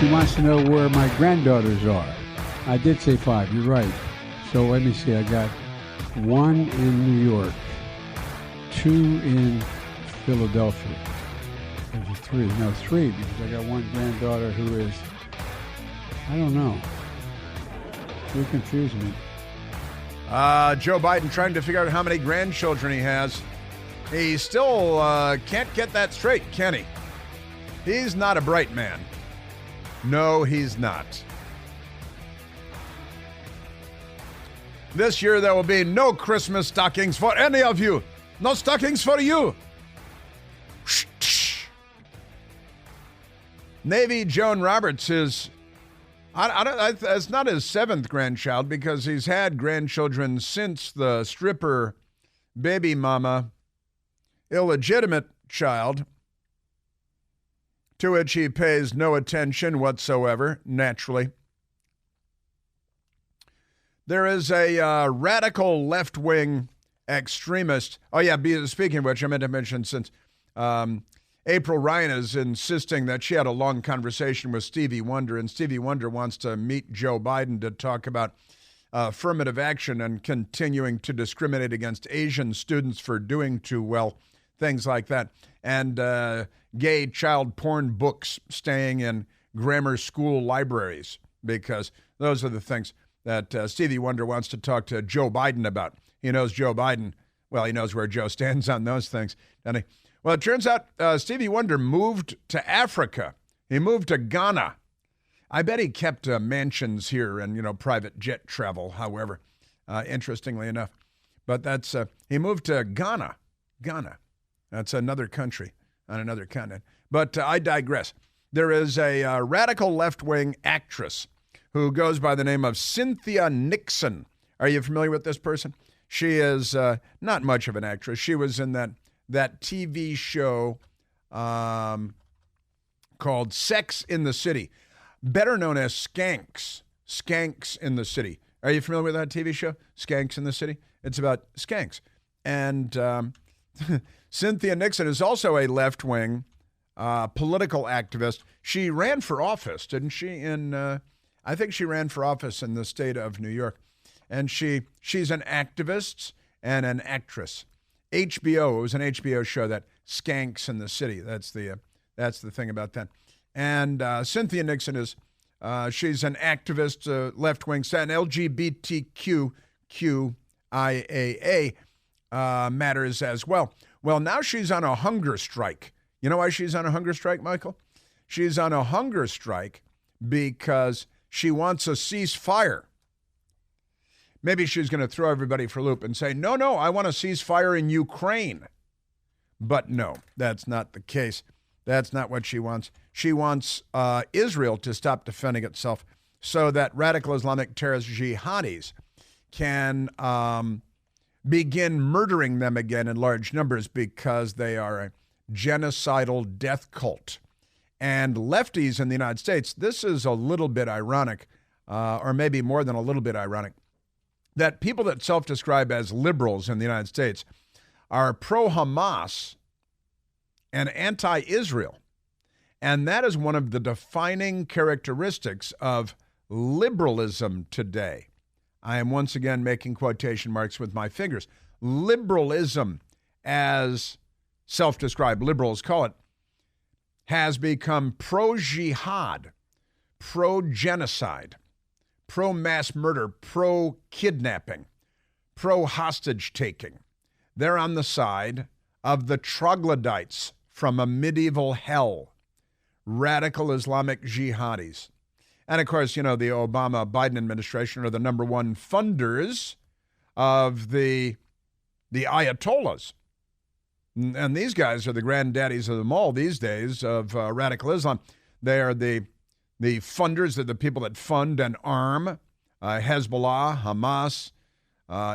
she wants to know where my granddaughters are. I did say 5. You're right. So let me see. I got 1 in New York, 2 in Philadelphia. There's 3. No, 3, because I got 1 granddaughter who is, I don't know. You confuse me. Joe Biden trying to figure out how many grandchildren he has. He still can't get that straight, can he? He's not a bright man. No, he's not. This year there will be no Christmas stockings for any of you. No stockings for you. Navy Joan Roberts is, it's not his 7th grandchild because he's had grandchildren since the stripper baby mama illegitimate child, to which he pays no attention whatsoever, naturally. There is a radical left-wing extremist. Oh, yeah, speaking of which, I meant to mention, since April Ryan is insisting that she had a long conversation with Stevie Wonder, and Stevie Wonder wants to meet Joe Biden to talk about affirmative action and continuing to discriminate against Asian students for doing too well, things like that, and gay child porn books staying in grammar school libraries, because those are the things that Stevie Wonder wants to talk to Joe Biden about. He knows Joe Biden, well, he knows where Joe stands on those things, doesn't he? Well, it turns out Stevie Wonder moved to Africa. He moved to Ghana. I bet he kept mansions here and, private jet travel, however, interestingly enough. But that's, he moved to Ghana. Ghana. That's another country on another continent. But I digress. There is a radical left-wing actress who goes by the name of Cynthia Nixon. Are you familiar with this person? She is not much of an actress. She was in that TV show called Sex in the City, better known as Skanks. Skanks in the City. Are you familiar with that TV show, Skanks in the City? It's about skanks. And Cynthia Nixon is also a left-wing political activist. She ran for office, didn't she? I think she ran for office in the state of New York. And she's an activist and an actress. HBO, it was an HBO show, that Skanks in the City. That's the thing about that. And Cynthia Nixon is, she's an activist, left-wing, an LGBTQIAA matters as well. Well, now she's on a hunger strike. You know why she's on a hunger strike, Michael? She's on a hunger strike because she wants a ceasefire. Maybe she's going to throw everybody for a loop and say, no, I want a ceasefire in Ukraine. But no, that's not the case. That's not what she wants. She wants Israel to stop defending itself so that radical Islamic terrorist jihadis can begin murdering them again in large numbers, because they are a genocidal death cult. And lefties in the United States, this is a little bit ironic, or maybe more than a little bit ironic, that people that self-describe as liberals in the United States are pro-Hamas and anti-Israel. And that is one of the defining characteristics of liberalism today. I am once again making quotation marks with my fingers. Liberalism, as self-described liberals call it, has become pro-jihad, pro-genocide, pro-mass murder, pro-kidnapping, pro-hostage-taking. They're on the side of the troglodytes from a medieval hell, radical Islamic jihadis. And, of course, the Obama-Biden administration are the number one funders of the Ayatollahs. And these guys are the granddaddies of them all these days of radical Islam. They are the funders, they're the people that fund and arm Hezbollah, Hamas,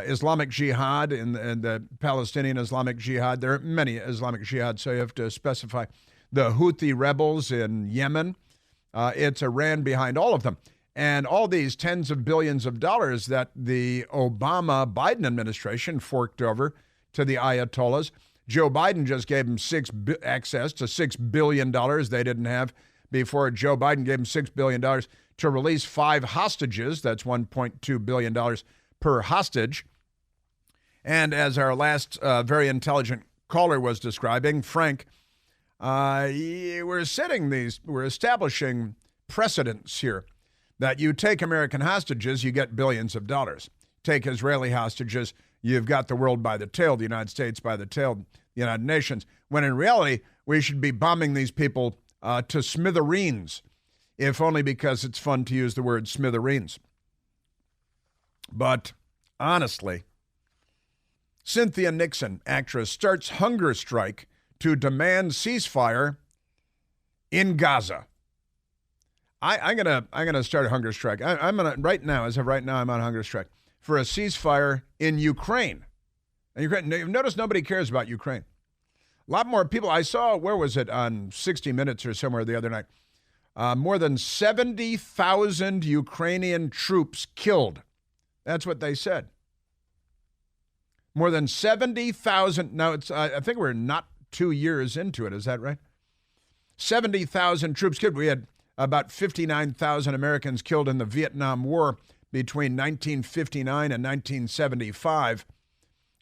Islamic Jihad, and the Palestinian Islamic Jihad. There are many Islamic Jihads, so you have to specify. The Houthi rebels in Yemen. It's Iran behind all of them. And all these tens of billions of dollars that the Obama-Biden administration forked over to the Ayatollahs. Joe Biden just gave them access to $6 billion they didn't have before Joe Biden gave him $6 billion to release 5 hostages. That's $1.2 billion per hostage. And as our last very intelligent caller was describing, Frank, we're establishing precedents here that you take American hostages, you get billions of dollars. Take Israeli hostages, you've got the world by the tail, the United States by the tail, the United Nations, when in reality, we should be bombing these people to smithereens, if only because it's fun to use the word smithereens. But honestly, Cynthia Nixon, actress, starts hunger strike to demand ceasefire in Gaza. I'm gonna start a hunger strike. I'm gonna right now, as of right now, I'm on a hunger strike for a ceasefire in Ukraine. And Ukraine. Notice nobody cares about Ukraine. A lot more people. I saw, where was it, on 60 Minutes or somewhere the other night? More than 70,000 Ukrainian troops killed. That's what they said. More than 70,000. Now, I think we're not 2 years into it. Is that right? 70,000 troops killed. We had about 59,000 Americans killed in the Vietnam War between 1959 and 1975.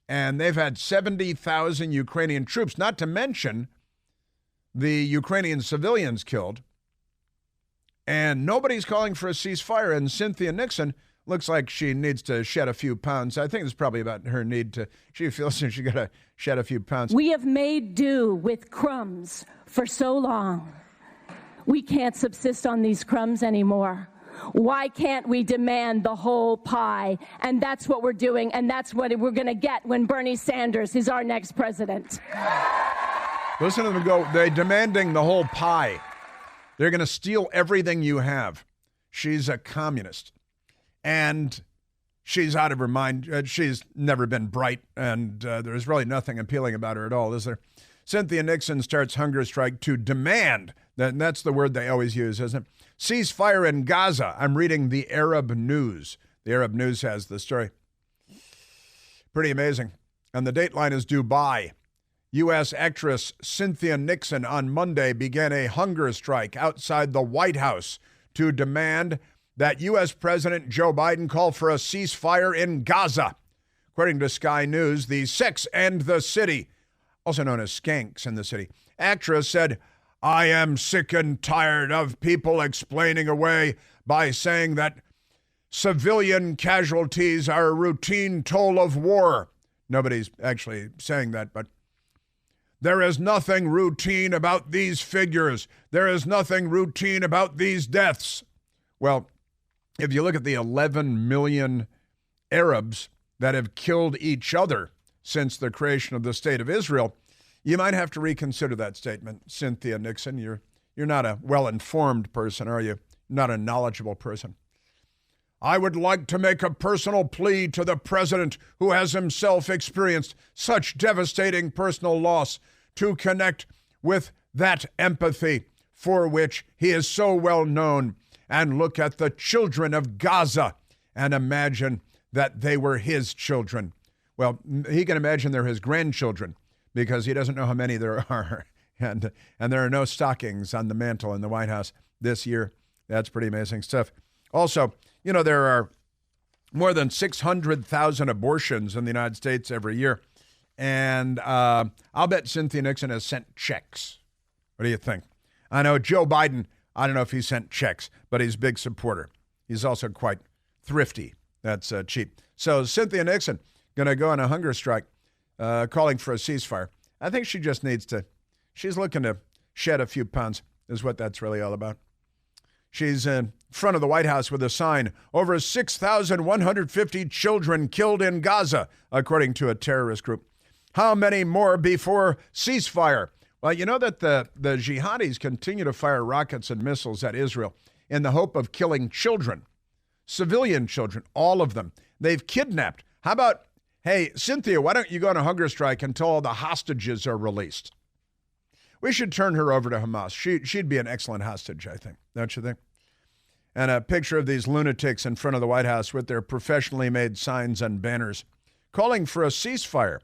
And they've had 70,000 Ukrainian troops, not to mention the Ukrainian civilians killed. And nobody's calling for a ceasefire. And Cynthia Nixon looks like she needs to shed a few pounds. I think it's probably about her need to, she feels she got to shed a few pounds. We have made do with crumbs for so long. We can't subsist on these crumbs anymore. Why can't we demand the whole pie? And that's what we're doing, and that's what we're going to get when Bernie Sanders is our next president. Listen to them go. They're demanding the whole pie. They're going to steal everything you have. She's a communist. And she's out of her mind. She's never been bright, and there's really nothing appealing about her at all, is there? Cynthia Nixon starts hunger strike to demand, that's the word they always use, isn't it? Ceasefire in Gaza. I'm reading the Arab News. The Arab News has the story. Pretty amazing. And the dateline is Dubai. U.S. actress Cynthia Nixon on Monday began a hunger strike outside the White House to demand that U.S. President Joe Biden call for a ceasefire in Gaza. According to Sky News, the Sex and the City, also known as Skanks in the City, actress said, "I am sick and tired of people explaining away by saying that civilian casualties are a routine toll of war." Nobody's actually saying that, but there is nothing routine about these figures. There is nothing routine about these deaths. Well, if you look at the 11 million Arabs that have killed each other since the creation of the State of Israel, you might have to reconsider that statement, Cynthia Nixon. You're not a well-informed person, are you? Not a knowledgeable person. I would like to make a personal plea to the president, who has himself experienced such devastating personal loss, to connect with that empathy for which he is so well known, and look at the children of Gaza and imagine that they were his children. Well, he can imagine they're his grandchildren because he doesn't know how many there are. And there are no stockings on the mantle in the White House this year. That's pretty amazing stuff. Also, you know, there are more than 600,000 abortions in the United States every year. And I'll bet Cynthia Nixon has sent checks. What do you think? I know Joe Biden, I don't know if he sent checks, but he's a big supporter. He's also quite thrifty. That's cheap. So Cynthia Nixon going to go on a hunger strike, calling for a ceasefire. I think she just needs to, she's looking to shed a few pounds, is what that's really all about. She's in front of the White House with a sign, over 6,150 children killed in Gaza, according to a terrorist group. How many more before ceasefire? Well, you know that the jihadis continue to fire rockets and missiles at Israel in the hope of killing children, civilian children, all of them. They've kidnapped. How about, hey, Cynthia, why don't you go on a hunger strike until all the hostages are released? We should turn her over to Hamas. She'd be an excellent hostage, I think. Don't you think? And a picture of these lunatics in front of the White House with their professionally made signs and banners calling for a ceasefire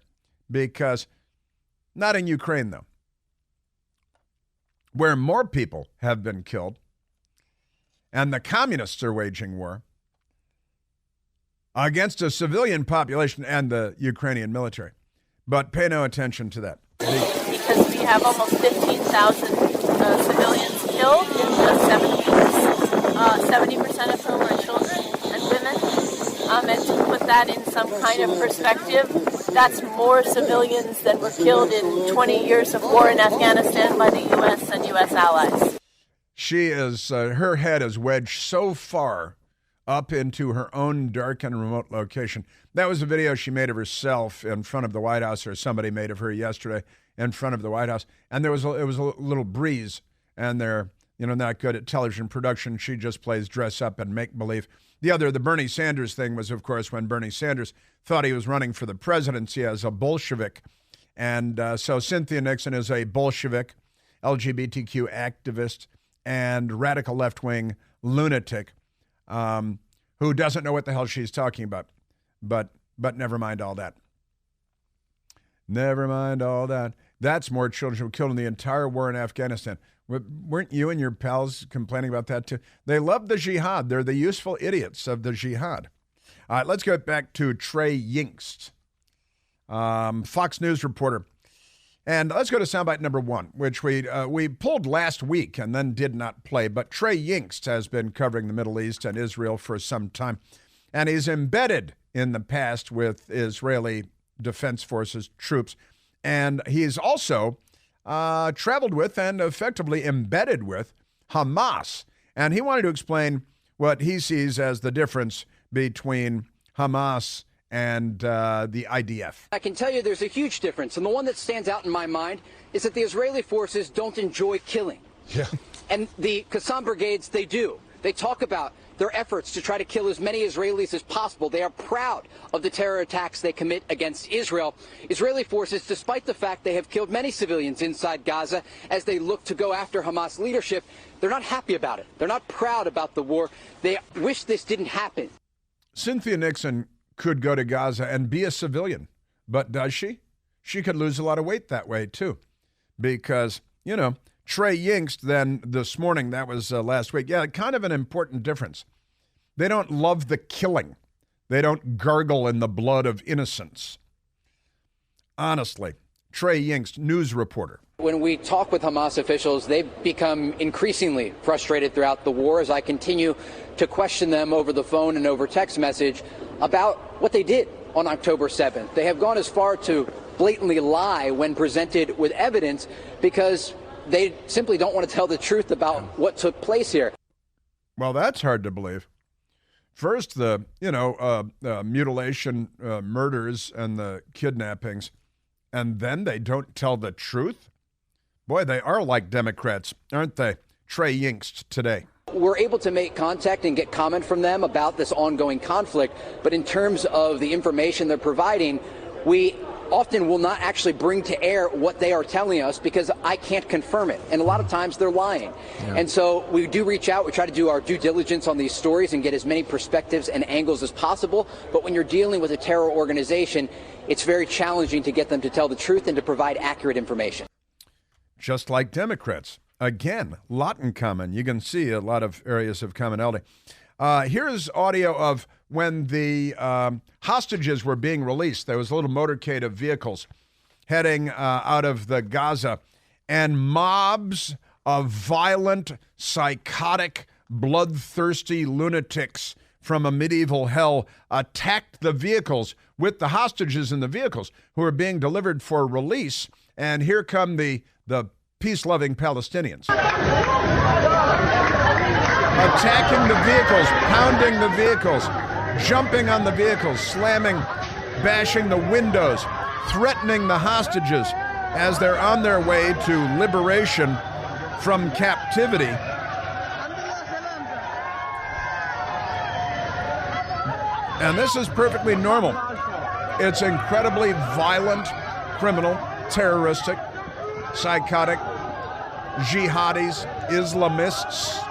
because, not in Ukraine, though. where more people have been killed, and the communists are waging war against a civilian population and the Ukrainian military. But pay no attention to that. Because we have almost 15,000 civilians killed in just 7 weeks, 70% of whom are children and women. And to put that in some kind of perspective, that's more civilians than were killed in 20 years of war in Afghanistan by the U.S. and U.S. allies. She is, her head is wedged so far up into her own dark and remote location. That was a video she made of herself in front of the White House, or somebody made of her yesterday in front of the White House. And it was a little breeze, and they're, not good at television production. She just plays dress up and make believe. The Bernie Sanders thing was, of course, when Bernie Sanders thought he was running for the presidency as a Bolshevik. And so Cynthia Nixon is a Bolshevik, LGBTQ activist, and radical left-wing lunatic who doesn't know what the hell she's talking about. But never mind all that. Never mind all that. That's more children who were killed in the entire war in Afghanistan. Weren't you and your pals complaining about that too? They love the jihad. They're the useful idiots of the jihad. All right, let's get back to Trey Yingst, Fox News reporter. And let's go to soundbite number 1, which we pulled last week and then did not play. But Trey Yingst has been covering the Middle East and Israel for some time. And he's embedded in the past with Israeli Defense Forces troops. And he's also traveled with and effectively embedded with Hamas. And he wanted to explain what he sees as the difference between Hamas and the IDF. I can tell you there's a huge difference. And the one that stands out in my mind is that the Israeli forces don't enjoy killing. Yeah. And the Qassam brigades, they do. They talk about their efforts to try to kill as many Israelis as possible. They are proud of the terror attacks they commit against Israel. Israeli forces, despite the fact they have killed many civilians inside Gaza as they look to go after Hamas leadership, they're not happy about it. They're not proud about the war. They wish this didn't happen. Cynthia Nixon could go to Gaza and be a civilian, but does she? She could lose a lot of weight that way, too, because, Trey Yingst then this morning, that was last week. Yeah, kind of an important difference. They don't love the killing. They don't gargle in the blood of innocents. Honestly, Trey Yingst, news reporter. When we talk with Hamas officials, they've become increasingly frustrated throughout the war as I continue to question them over the phone and over text message about what they did on October 7th. They have gone as far to blatantly lie when presented with evidence because they simply don't want to tell the truth about what took place here. Well, that's hard to believe. First, the mutilation, murders, and the kidnappings, and then they don't tell the truth? Boy, they are like Democrats, aren't they? Trey Yingst today. We're able to make contact and get comment from them about this ongoing conflict, but in terms of the information they're providing, we often will not actually bring to air what they are telling us because I can't confirm it. And a lot of times they're lying. Yeah. And so we do reach out. We try to do our due diligence on these stories and get as many perspectives and angles as possible. But when you're dealing with a terror organization, it's very challenging to get them to tell the truth and to provide accurate information. Just like Democrats. Again, a lot in common. You can see a lot of areas of commonality. Here's audio of when the hostages were being released. There was a little motorcade of vehicles heading out of the Gaza, and mobs of violent, psychotic, bloodthirsty lunatics from a medieval hell attacked the vehicles with the hostages in the vehicles who were being delivered for release. And here come the peace-loving Palestinians. Attacking the vehicles, pounding the vehicles, jumping on the vehicles, slamming, bashing the windows, threatening the hostages as they're on their way to liberation from captivity. And this is perfectly normal. It's incredibly violent, criminal, terroristic, psychotic, jihadis, Islamists,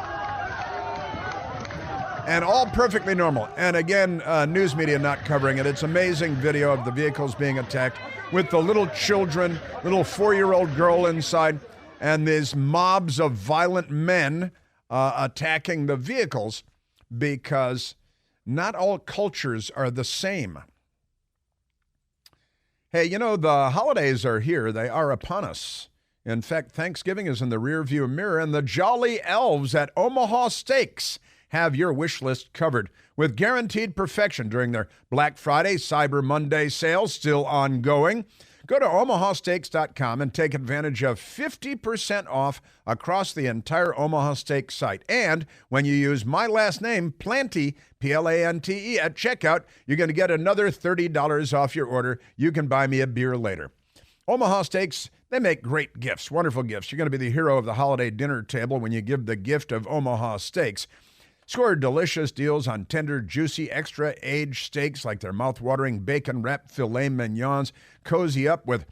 and all perfectly normal. And again, news media not covering it. It's amazing video of the vehicles being attacked with the little children, little 4-year-old girl inside. and these mobs of violent men attacking the vehicles, because not all cultures are the same. Hey, you know, the holidays are here. They are upon us. In fact, Thanksgiving is in the rearview mirror, and the jolly elves at Omaha Steaks have your wish list covered with guaranteed perfection during their Black Friday, Cyber Monday sales, still ongoing. Go to omahasteaks.com and take advantage of 50% off across the entire Omaha Steaks site. And when you use my last name, Planty, Plante, at checkout, you're going to get another $30 off your order. You can buy me a beer later. Omaha Steaks, they make great gifts, wonderful gifts. You're going to be the hero of the holiday dinner table when you give the gift of Omaha Steaks. Score delicious deals on tender, juicy, extra-aged steaks like their mouth-watering bacon-wrapped filet mignons. Cozy up with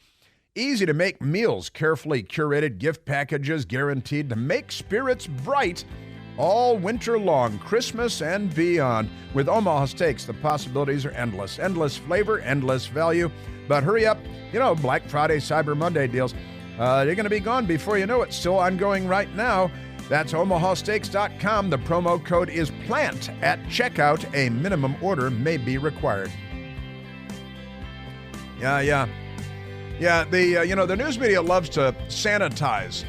easy-to-make meals, carefully curated gift packages guaranteed to make spirits bright all winter long, Christmas and beyond. With Omaha Steaks, the possibilities are endless. Endless flavor, endless value. But hurry up. You know, Black Friday, Cyber Monday deals, they're going to be gone before you know it. Still ongoing right now. That's omahasteaks.com. The promo code is PLANT at checkout. A minimum order may be required. Yeah, the news media loves to sanitize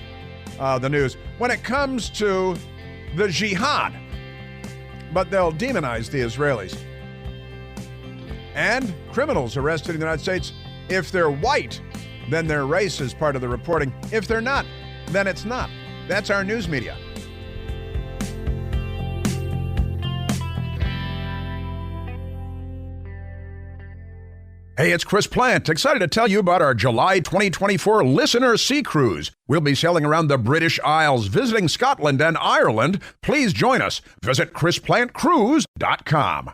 the news when it comes to the jihad, but they'll demonize the Israelis. And criminals arrested in the United States, if they're white, then their race is part of the reporting. If they're not, then it's not. That's our news media. Hey, it's Chris Plant, excited to tell you about our July 2024 Listener Sea Cruise. We'll be sailing around the British Isles, visiting Scotland and Ireland. Please join us. Visit ChrisPlantCruise.com.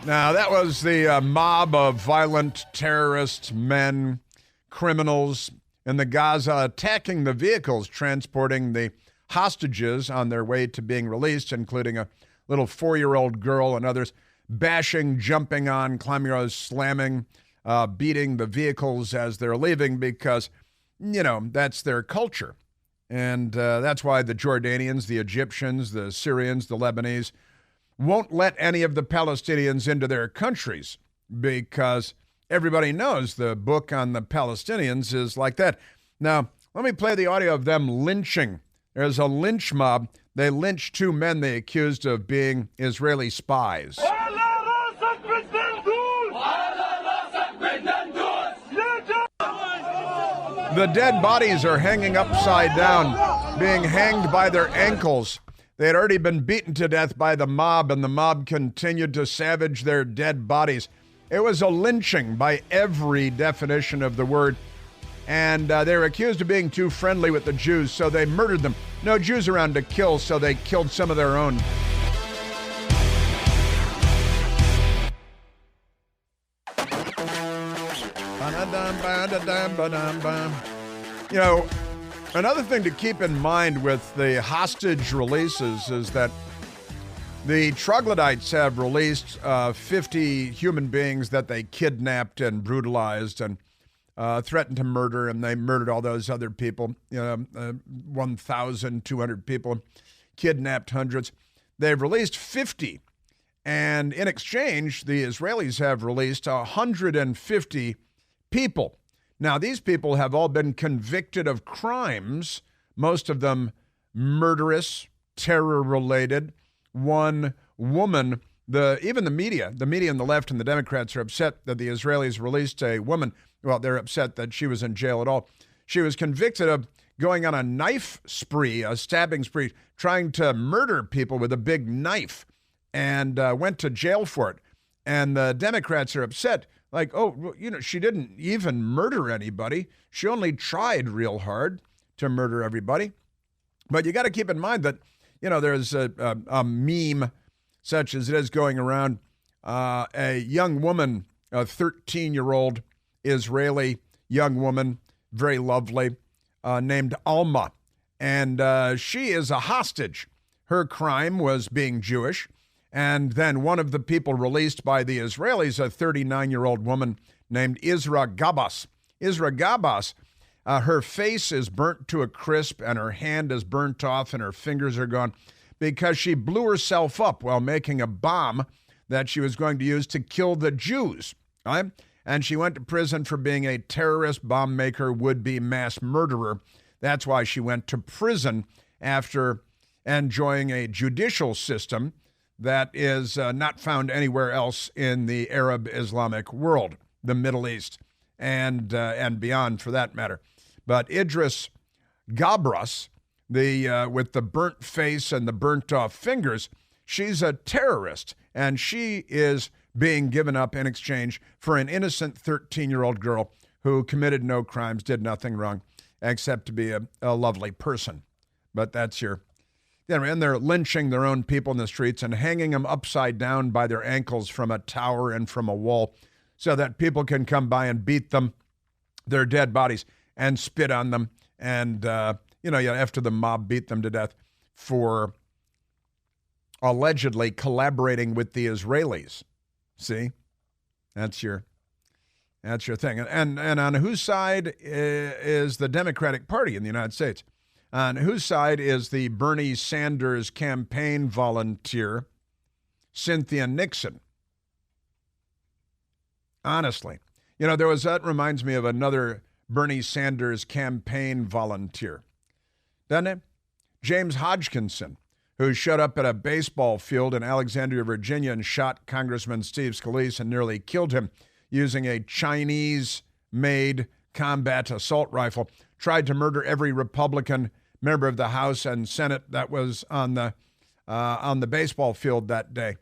Now, that was the mob of violent terrorist men, criminals in the Gaza attacking the vehicles transporting the hostages on their way to being released, including a little 4-year-old girl and others, bashing, jumping on, climbing on, slamming, beating the vehicles as they're leaving because, you know, that's their culture. And that's why the Jordanians, the Egyptians, the Syrians, the Lebanese won't let any of the Palestinians into their countries, because everybody knows the book on the Palestinians is like that. Now, let me play the audio of them lynching. There's a lynch mob. They lynched 2 men they accused of being Israeli spies. The dead bodies are hanging upside down, being hanged by their ankles. They had already been beaten to death by the mob, and the mob continued to savage their dead bodies. It was a lynching by every definition of the word. And they were accused of being too friendly with the Jews, so they murdered them. No Jews around to kill, so they killed some of their own. You know, another thing to keep in mind with the hostage releases is that the troglodytes have released 50 human beings that they kidnapped and brutalized and threatened to murder, and they murdered all those other people, 1,200 people, kidnapped hundreds. They've released 50, and in exchange, the Israelis have released 150 people. Now, these people have all been convicted of crimes, most of them murderous, terror-related. One woman, even the media on the left and the Democrats are upset that the Israelis released a woman. Well, they're upset that she was in jail at all. She was convicted of going on a knife spree, a stabbing spree, trying to murder people with a big knife, and went to jail for it. And the Democrats are upset. Like, oh, you know, she didn't even murder anybody. She only tried real hard to murder everybody. But you got to keep in mind that, you know, there's a meme such as it is going around. A young woman, a 13-year-old Israeli young woman, very lovely, named Alma. And she is a hostage. Her crime was being Jewish. And then one of the people released by the Israelis, a 39-year-old woman named Isra Gabas. Isra Gabas, her face is burnt to a crisp and her hand is burnt off and her fingers are gone because she blew herself up while making a bomb that she was going to use to kill the Jews. Right? And she went to prison for being a terrorist, bomb maker, would-be mass murderer. That's why she went to prison after enjoying a judicial system that is not found anywhere else in the Arab Islamic world, the Middle East, and beyond for that matter. But Idris Gabras, with the burnt face and the burnt off fingers, she's a terrorist, and she is being given up in exchange for an innocent 13-year-old girl who committed no crimes, did nothing wrong, except to be a lovely person. But that's and they're lynching their own people in the streets and hanging them upside down by their ankles from a tower and from a wall so that people can come by and beat them, their dead bodies, and spit on them. And, after the mob beat them to death for allegedly collaborating with the Israelis. See? That's your thing. And on whose side is the Democratic Party in the United States? On whose side is the Bernie Sanders campaign volunteer, Cynthia Nixon? Honestly. That reminds me of another Bernie Sanders campaign volunteer. Doesn't it? James Hodgkinson, who showed up at a baseball field in Alexandria, Virginia, and shot Congressman Steve Scalise and nearly killed him using a Chinese-made combat assault rifle, tried to murder every Republican member of the House and Senate that was on the baseball field that day.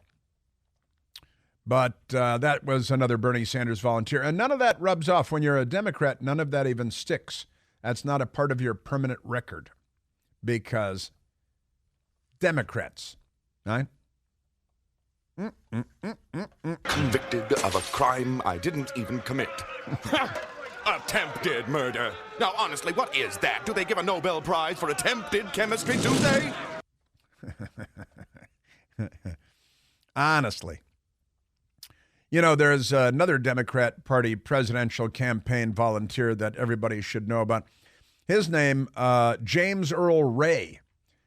But that was another Bernie Sanders volunteer. And none of that rubs off. When you're a Democrat, none of that even sticks. That's not a part of your permanent record because Democrats, right? Convicted of a crime I didn't even commit. Attempted murder. Now, honestly, what is that? Do they give a Nobel Prize for attempted chemistry, do they? Honestly. There's another Democrat Party presidential campaign volunteer that everybody should know about. His name, James Earl Ray.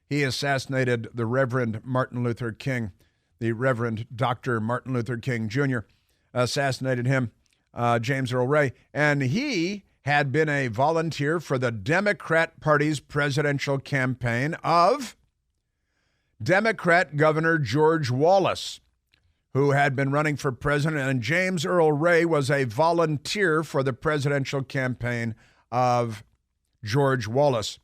He assassinated the Reverend Martin Luther King, the Reverend Dr. Martin Luther King Jr. assassinated him, James Earl Ray, and he had been a volunteer for the Democrat Party's presidential campaign of Democrat Governor George Wallace, who had been running for president, and James Earl Ray was a volunteer for the presidential campaign of George Wallace.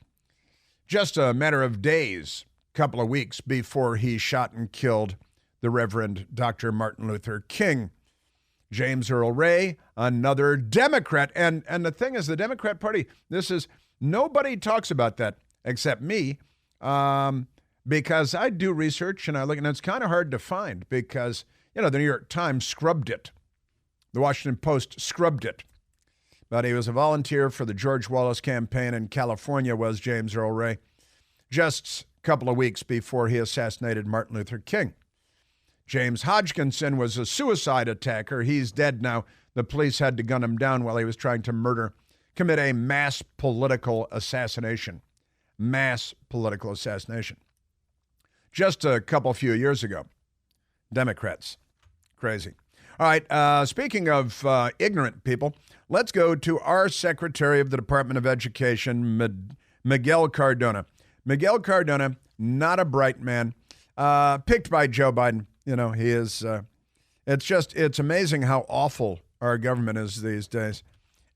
Just a matter of days, couple of weeks before he shot and killed the Reverend Dr. Martin Luther King. James Earl Ray, another Democrat. And the thing is, the Democrat Party, nobody talks about that except me, because I do research and I look, and it's kind of hard to find because, the New York Times scrubbed it. The Washington Post scrubbed it. But he was a volunteer for the George Wallace campaign in California, was James Earl Ray, just a couple of weeks before he assassinated Martin Luther King. James Hodgkinson was a suicide attacker. He's dead now. The police had to gun him down while he was trying to commit a mass political assassination. Mass political assassination. Just a few years ago. Democrats. Crazy. All right, speaking of ignorant people, let's go to our Secretary of the Department of Education, Miguel Cardina. Miguel Cardina, not a bright man, picked by Joe Biden. He is, it's amazing how awful our government is these days.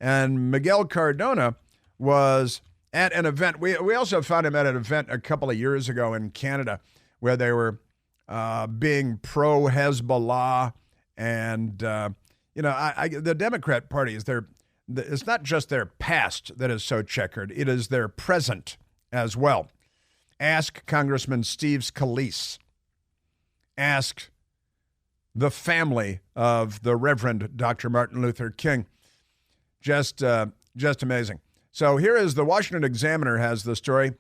And Miguel Cardina was at an event. We also found him at an event a couple of years ago in Canada where they were being pro-Hezbollah. And, the Democrat Party it's not just their past that is so checkered. It is their present as well. Ask Congressman Steve Scalise. Ask the family of the Reverend Dr. Martin Luther King. Just amazing. So here is the Washington Examiner has the story.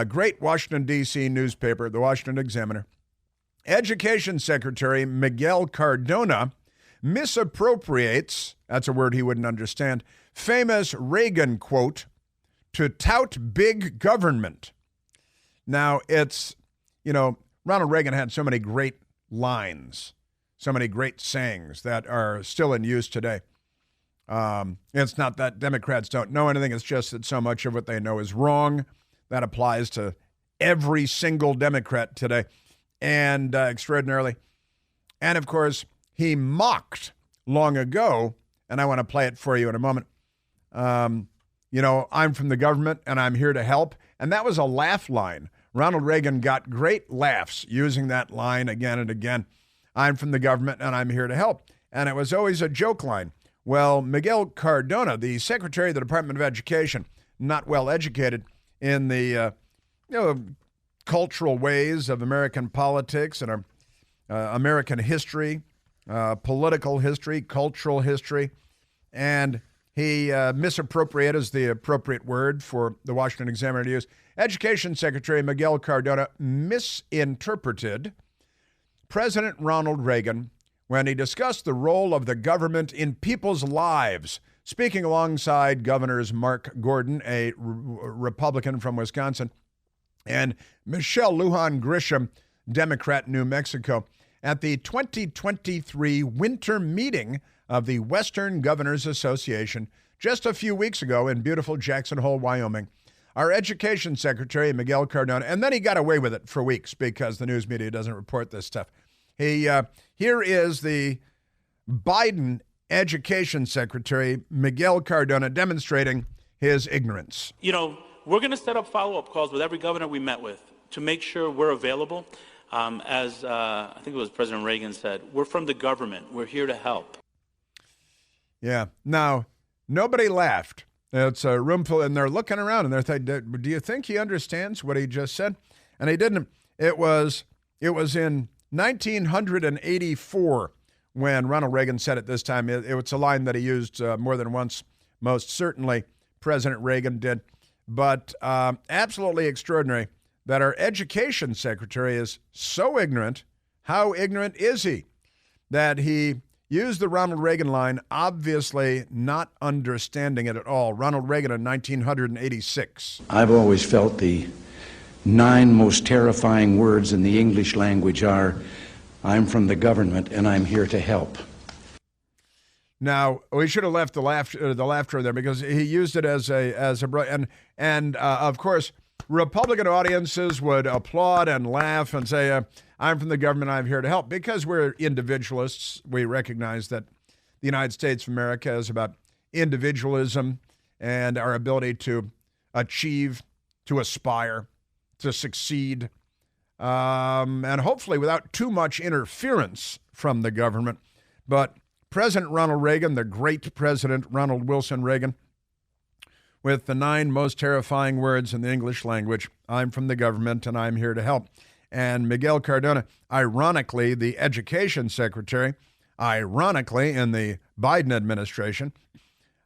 Great Washington, D.C. newspaper, the Washington Examiner. Education Secretary Miguel Cardina misappropriates, that's a word he wouldn't understand, famous Reagan quote, to tout big government. Now, it's, Ronald Reagan had so many great lines, so many great sayings that are still in use today. It's not that Democrats don't know anything. It's just that so much of what they know is wrong. That applies to every single Democrat today, and extraordinarily. And, of course, he mocked long ago, and I want to play it for you in a moment. I'm from the government, and I'm here to help. And that was a laugh line. Ronald Reagan got great laughs using that line again and again. I'm from the government, and I'm here to help. And it was always a joke line. Well, Miguel Cardina, the Secretary of the Department of Education, not well educated in the cultural ways of American politics and American history, political history, cultural history, and he misappropriated is the appropriate word for the Washington Examiner to use. Education Secretary Miguel Cardina misinterpreted President Ronald Reagan when he discussed the role of the government in people's lives, speaking alongside Governors Mark Gordon, a Republican from Wisconsin, and Michelle Lujan Grisham, Democrat, New Mexico, at the 2023 winter meeting of the Western Governors Association just a few weeks ago in beautiful Jackson Hole, Wyoming. Our Education Secretary, Miguel Cardina, and then he got away with it for weeks because the news media doesn't report this stuff. Here is the Biden Education Secretary, Miguel Cardina, demonstrating his ignorance. We're going to set up follow-up calls with every governor we met with to make sure we're available. As I think it was President Reagan said, we're from the government. We're here to help. Yeah. Now, nobody laughed. It's a room full, and they're looking around, and they're thinking, do you think he understands what he just said? And he didn't. It was in 1984 when Ronald Reagan said it this time. It was a line that he used more than once. Most certainly President Reagan did. But absolutely extraordinary that our Education Secretary is so ignorant. How ignorant is he? That he used the Ronald Reagan line, obviously not understanding it at all. Ronald Reagan in 1986. I've always felt the 9 most terrifying words in the English language are, I'm from the government and I'm here to help. Now, we should have left the laughter there because he used it as a and of course, Republican audiences would applaud and laugh and say, I'm from the government, I'm here to help. Because we're individualists, we recognize that the United States of America is about individualism and our ability to achieve, to aspire, to succeed, and hopefully without too much interference from the government. But President Ronald Reagan, the great President Ronald Wilson Reagan, with the 9 most terrifying words in the English language, I'm from the government and I'm here to help. And Miguel Cardina, ironically, the Education Secretary, ironically in the Biden administration,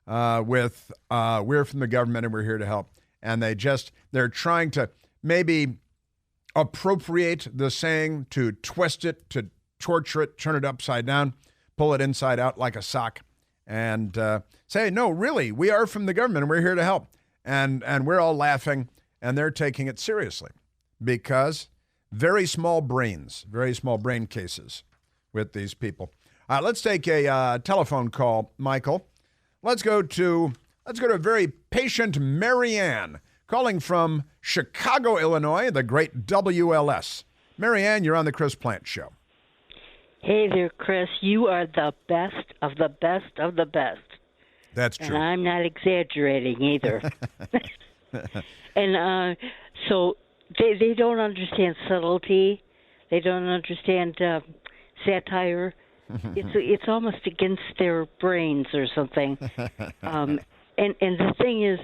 with we're from the government and we're here to help. And they're trying to maybe appropriate the saying, to twist it, to torture it, turn it upside down, pull it inside out like a sock, and say, no, really, we are from the government and we're here to help. And we're all laughing, and they're taking it seriously because very small brain cases with these people. Let's take a telephone call, Michael. Let's go to a very patient Marianne calling from Chicago, Illinois, the great WLS. Marianne, you're on the Chris Plant Show. Hey there, Chris. You are the best of the best of the best. That's true. And I'm not exaggerating either. And so they don't understand subtlety. They don't understand satire. It's almost against their brains or something. And the thing is,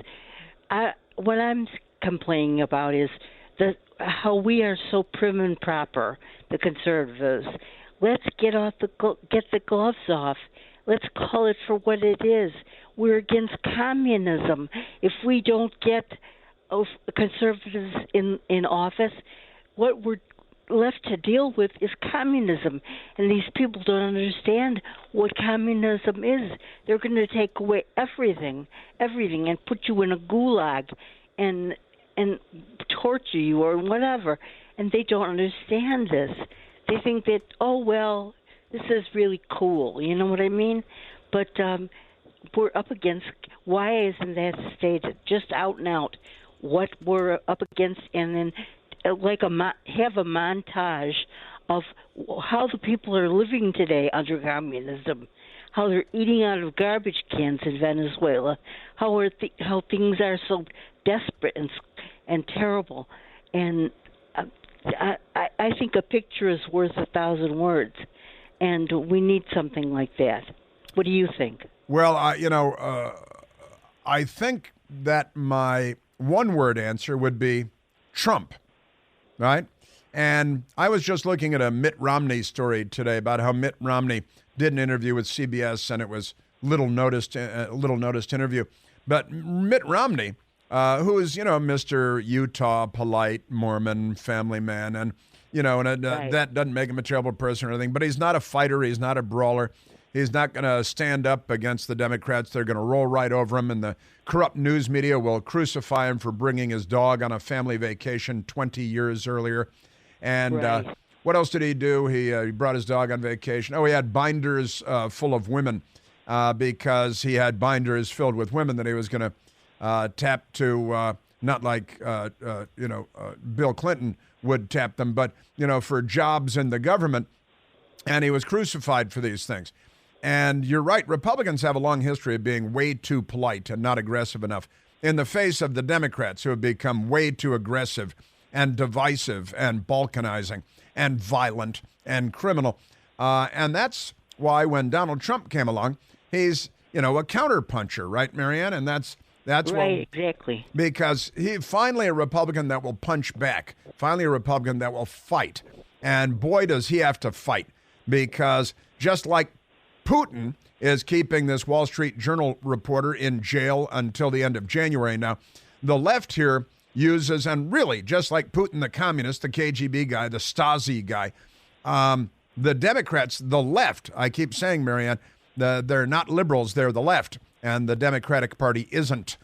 what I'm complaining about is how we are so prim and proper, the conservatives. Let's get the gloves off. Let's call it for what it is. We're against communism. If we don't get conservatives in office, what we're left to deal with is communism, and these people don't understand what communism is. They're going to take away everything, and put you in a gulag, and torture you or whatever. And they don't understand this. They think that, oh well, this is really cool. You know what I mean? But we're up against. Why isn't that stated just out and out? What we're up against, and then have a montage of how the people are living today under communism, how they're eating out of garbage cans in Venezuela, how things are so desperate and terrible. And I think a picture is worth 1,000 words, and we need something like that. What do you think? Well, I think that my one-word answer would be Trump, right? And I was just looking at a Mitt Romney story today about how Mitt Romney did an interview with CBS, and it was little noticed interview. But Mitt Romney, who is, Mr. Utah, polite, Mormon, family man, and, right. That doesn't make him a terrible person or anything, but he's not a fighter. He's not a brawler. He's not going to stand up against the Democrats. They're going to roll right over him, and the corrupt news media will crucify him for bringing his dog on a family vacation 20 years earlier. And right. What else did he do? He brought his dog on vacation. Oh, he had binders full of women because he had binders filled with women that he was going to tap to, not like, Bill Clinton would tap them, but, for jobs in the government. And he was crucified for these things. And you're right, Republicans have a long history of being way too polite and not aggressive enough in the face of the Democrats, who have become way too aggressive and divisive and balkanizing and violent and criminal. And that's why when Donald Trump came along, he's, a counterpuncher, right, Marianne? And that's right, exactly. Because he's finally a Republican that will punch back, finally a Republican that will fight. And boy, does he have to fight, because just like Putin is keeping this Wall Street Journal reporter in jail until the end of January now, the left here uses, and really, just like Putin, the communist, the KGB guy, the Stasi guy, the Democrats, the left, I keep saying, Marianne, they're not liberals, they're the left, and the Democratic Party isn't.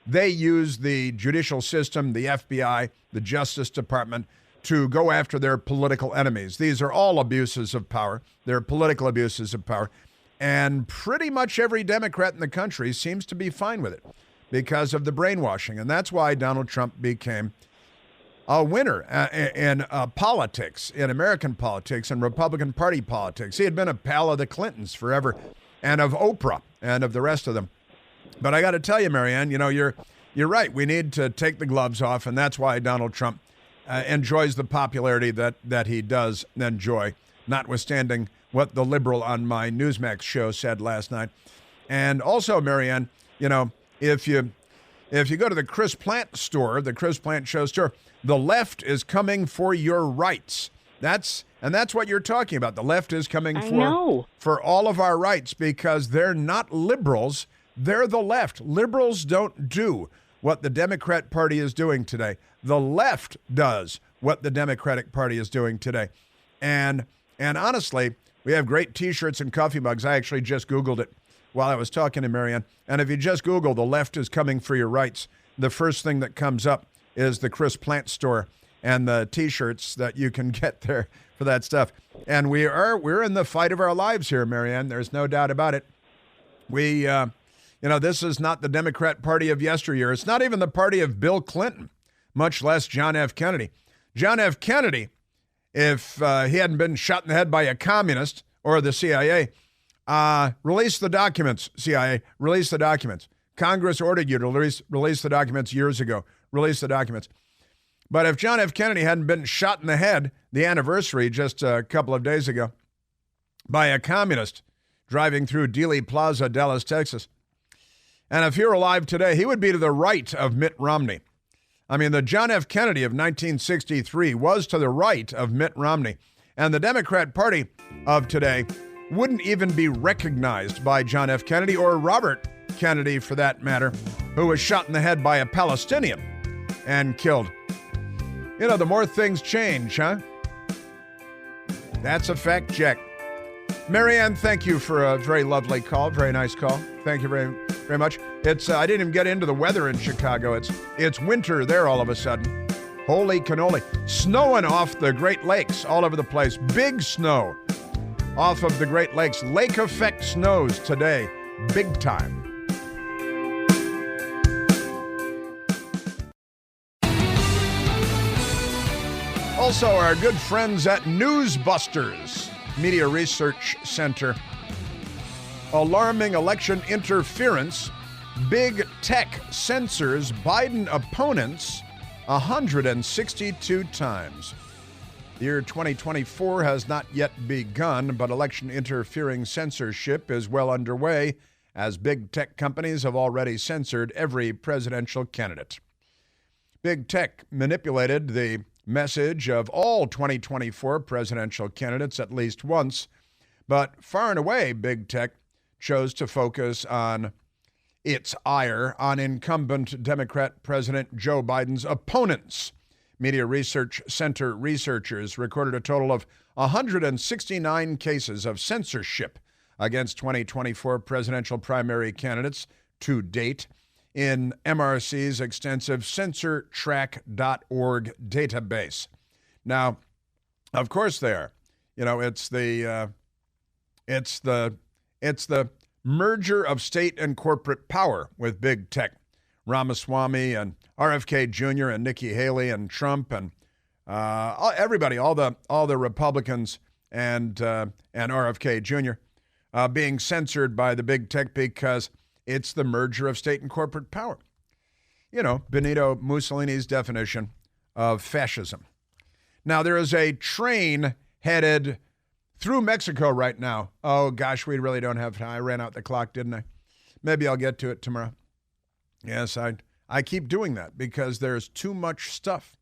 They use the judicial system, the FBI, the Justice Department, to go after their political enemies. These are all abuses of power. They're political abuses of power. And pretty much every Democrat in the country seems to be fine with it because of the brainwashing. And that's why Donald Trump became a winner in politics, in American politics and Republican Party politics. He had been a pal of the Clintons forever, and of Oprah and of the rest of them. But I got to tell you, Marianne, you're right. We need to take the gloves off, and that's why Donald Trump enjoys the popularity that he does enjoy, notwithstanding what the liberal on my Newsmax show said last night. And also, Marianne, if you go to the Chris Plant store, the Chris Plant show store, the left is coming for your rights. That's what you're talking about. The left is coming for all of our rights, because they're not liberals. They're the left. Liberals don't do what the Democrat Party is doing today. The left does what the Democratic Party is doing today. And honestly, we have great T-shirts and coffee mugs. I actually just Googled it while I was talking to Marianne. And if you just Google "the left is coming for your rights," the first thing that comes up is the Chris Plant store and the T-shirts that you can get there for that stuff. And we're in the fight of our lives here, Marianne. There's no doubt about it. We, this is not the Democrat Party of yesteryear. It's not even the party of Bill Clinton, much less John F. Kennedy. John F. Kennedy, if he hadn't been shot in the head by a communist or the CIA, release the documents, CIA, release the documents. Congress ordered you to release the documents years ago. Release the documents. But if John F. Kennedy hadn't been shot in the head, the anniversary just a couple of days ago, by a communist driving through Dealey Plaza, Dallas, Texas, and if he were alive today, he would be to the right of Mitt Romney. I mean, the John F. Kennedy of 1963 was to the right of Mitt Romney. And the Democrat Party of today wouldn't even be recognized by John F. Kennedy, or Robert Kennedy, for that matter, who was shot in the head by a Palestinian and killed. You know, the more things change, huh? That's a fact check. Marianne, thank you for a very lovely call. Very nice call. Thank you very, very much. It's I didn't even get into the weather in Chicago. It's winter there all of a sudden. Holy cannoli. Snowing off the Great Lakes all over the place. Big snow off of the Great Lakes. Lake effect snows today. Big time. Also, our good friends at Newsbusters Media Research Center. Alarming election interference. Big tech censors Biden opponents 162 times. The year 2024 has not yet begun, but election interfering censorship is well underway as big tech companies have already censored every presidential candidate. Big tech manipulated the message of all 2024 presidential candidates at least once, but far and away, big tech chose to focus on its ire on incumbent Democrat President Joe Biden's opponents. Media Research Center researchers recorded a total of 169 cases of censorship against 2024 presidential primary candidates to date in MRC's extensive censortrack.org database. Now, of course they are. You know, it's the merger of state and corporate power with big tech. Ramaswamy and RFK Jr. and Nikki Haley and Trump and everybody, all the Republicans and RFK Jr. Being censored by the big tech because it's the merger of state and corporate power. You know, Benito Mussolini's definition of fascism. Now, there is a train headed through Mexico right now. Oh, gosh, we really don't have time. I ran out the clock, didn't I? Maybe I'll get to it tomorrow. Yes, I keep doing that because there's too much stuff.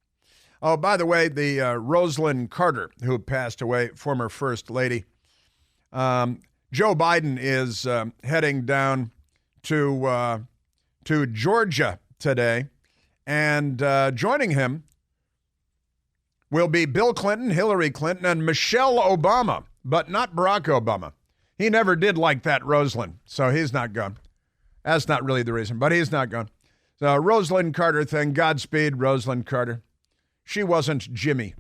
Oh, by the way, the Rosalynn Carter, who passed away, former First Lady, Joe Biden is heading down to Georgia today, and joining him will be Bill Clinton, Hillary Clinton, and Michelle Obama, but not Barack Obama. He never did like that Rosalynn, so he's not gone. That's not really the reason, but he's not gone. So Rosalynn Carter thing, Godspeed, Rosalynn Carter. She wasn't Jimmy.